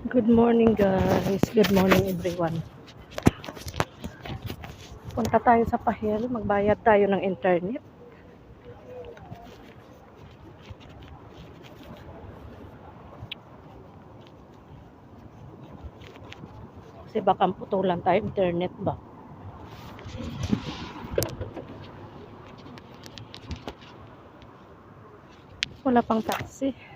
Good morning guys. Good morning everyone. Punta tayo sa Pahel. Magbayad tayo ng internet. Kasi baka putulan tayo internet ba. Wala pang taxi.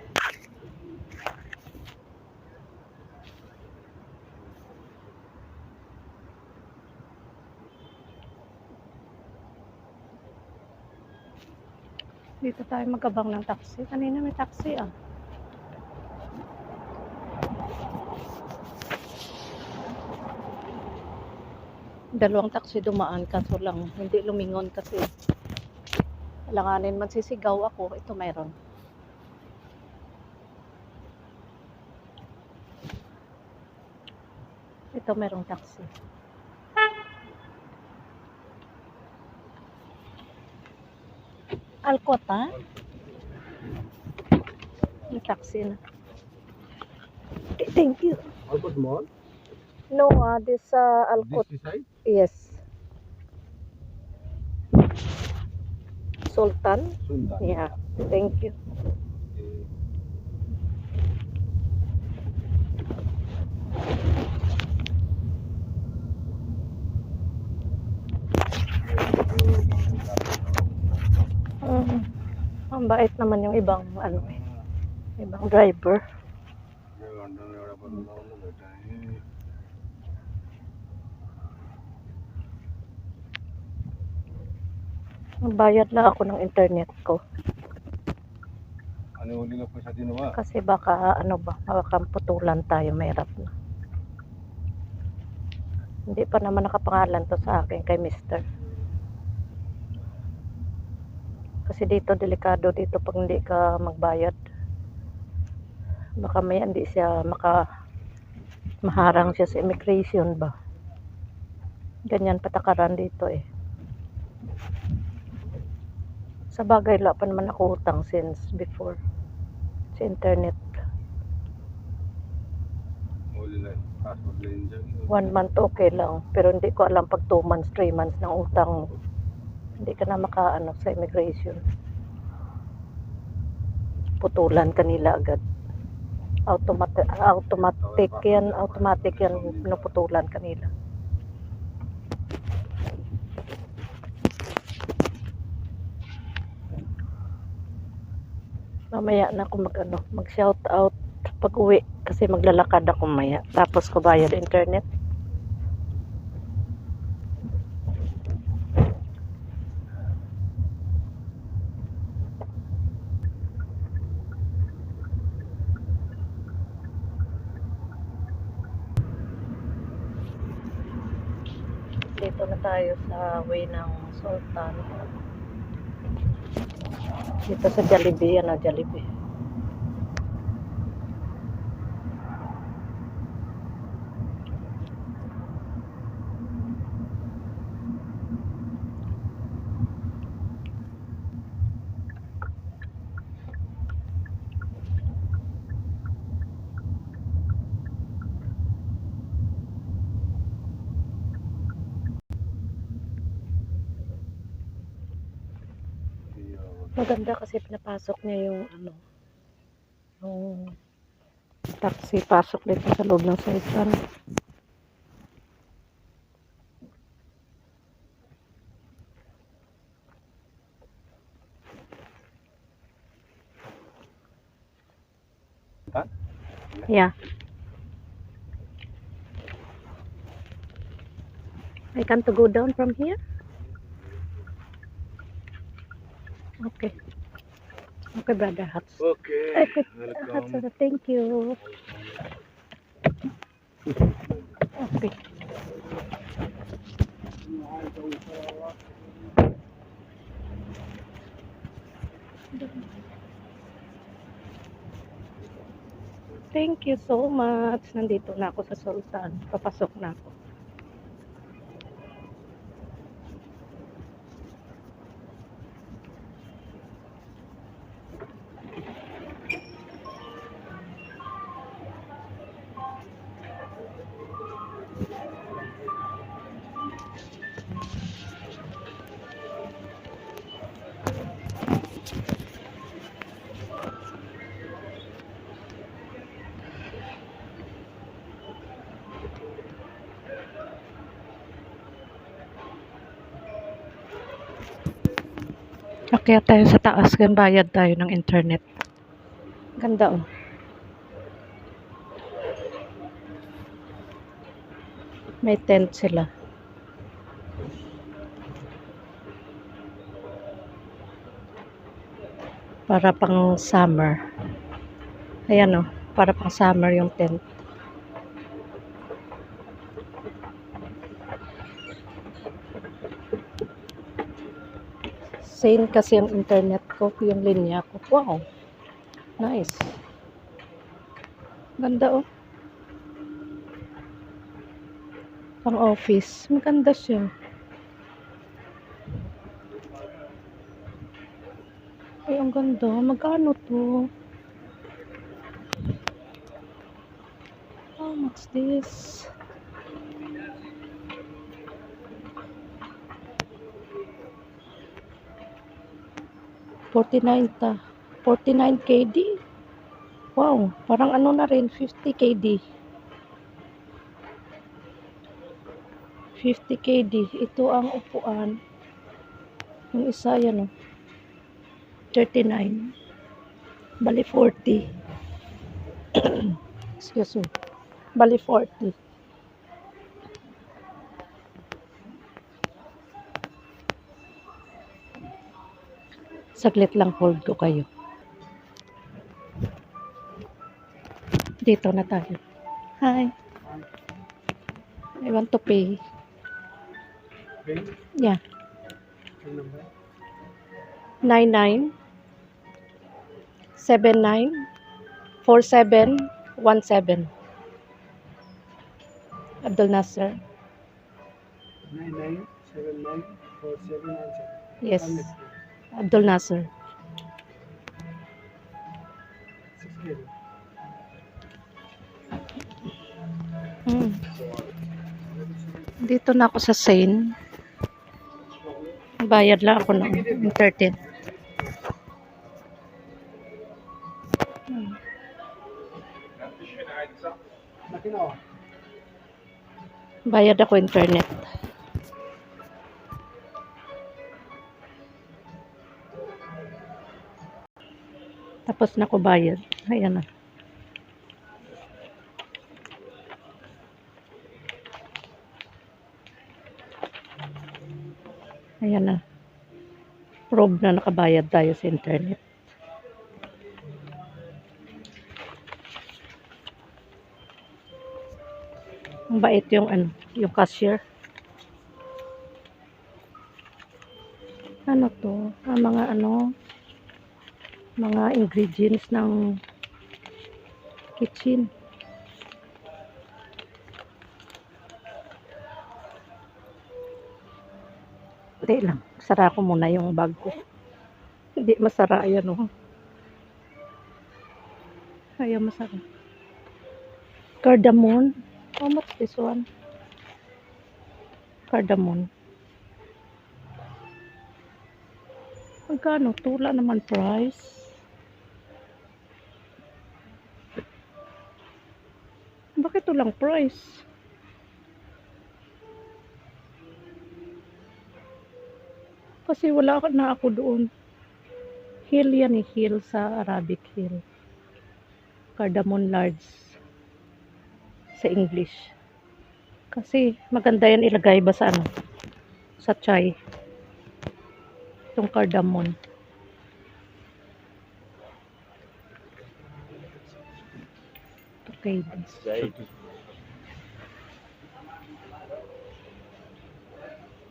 Dito tayo magkabang ng taxi. Kanina may taxi ah. Dalawang taxi dumaan kaso lang hindi lumingon kasi. Alanganin man sisigaw ako. Ito mayroon. Ito mayroong taxi. Alcota? May taxi na. Thank you. Alcott Mall? No, this Alcot. This side? Yes. Sultan? Sultan. Yeah. Thank you. Ang bait naman yung ibang ibang driver. Bayad na ako ng internet ko. Ano uli na po sa dinawa? Kasi baka baka putulan tayo, mahirap na. Hindi pa naman nakapangalan to sa akin kay Mister. Kasi dito delikado dito pag hindi ka magbayad. Baka may hindi siya maharang siya sa immigration ba. Ganyan patakaran dito eh. Sa bagay, wala pa naman ako utang since before sa internet. 1 month okay lang. Pero hindi ko alam pag 2 months, 3 months ng utang, hindi ka na makaano sa immigration. Putulan kanila agad. Automatic yan pinuputulan kanila. Mamaya na ako mag shout out pag uwi kasi maglalakad ako maya. Tapos ko bayad internet. Dito na tayo sa way ng Sultan. Dito sa Jollibee, Jollibee. Maganda kasi pinapasok niya yung yung taxi pasok dito sa loob ng Sultan. Huh? Yeah. I can't go down from here? Okay. Okay, brother Hats. Okay, Hats, welcome. thank you. Okay. Thank you so much. Nandito na ako sa Sultan. Papasok na ako. Akyat tayo sa taas, gan bayad tayo ng internet. Ganda oh. May tent sila. Para pang summer. Ayan oh, para pang summer yung tent. Same kasi yung internet ko, yung linya ko. Wow. Nice. Ganda oh. Pang office. Maganda siya. Ay, ang ganda. Magkano to? How much this? $49 ta. 49 KD. Wow, parang ano na rin, 50 KD. 50 KD. Ito ang upuan. Yung isa yan oh. 39. Bali 40. Excuse me. Bali 40. Saglit lang, hold ko kayo. Dito na tayo. Hi. I want to pay. Yeah. 99 79 4717. Abdul Nasser. 99794717. Yes. Abdul Nasser. 6 Dito na ako sa Seine. Bayad lang ako ng 13. Bayad ako internet. Tapos na ako bayad. Ayan na. Ayan na. Prove na nakabayad tayo sa internet. Ang bait yung yung cashier. Ano to? Mga ingredients ng kitchen. Hindi lang. Sara ko muna yung bag ko. Hindi masara yan oh. Kaya masara. Cardamom. How much this one? Cardamom. Magkano? Tula naman price. Bakit ito lang price? Kasi wala na ako doon. Hill yan eh. Hill sa Arabic hill. Cardamom large. Sa English. Kasi maganda yan ilagay ba sa sa chai. Itong cardamom. Okay.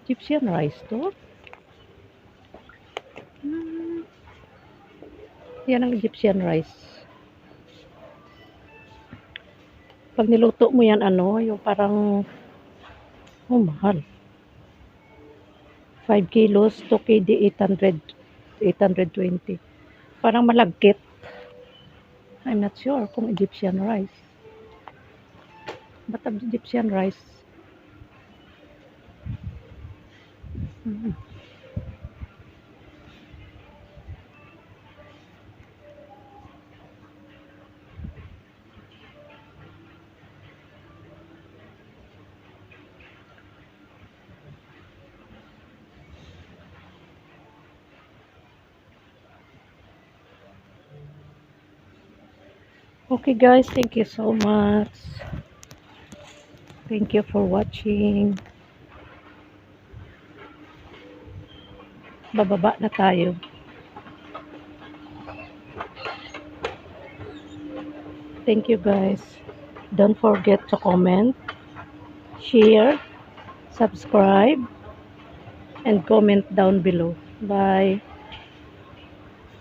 Egyptian rice to. Yan ang Egyptian rice. Pag niluto mo yan yung parang mahal. 5 kilos, 2 KD, 820. Parang malagkit. I'm not sure kung Egyptian rice. But Egyptian rice. Okay guys, thank you so much. Thank you for watching. Bababa na tayo. Thank you guys. Don't forget to comment, share, subscribe, and comment down below. Bye.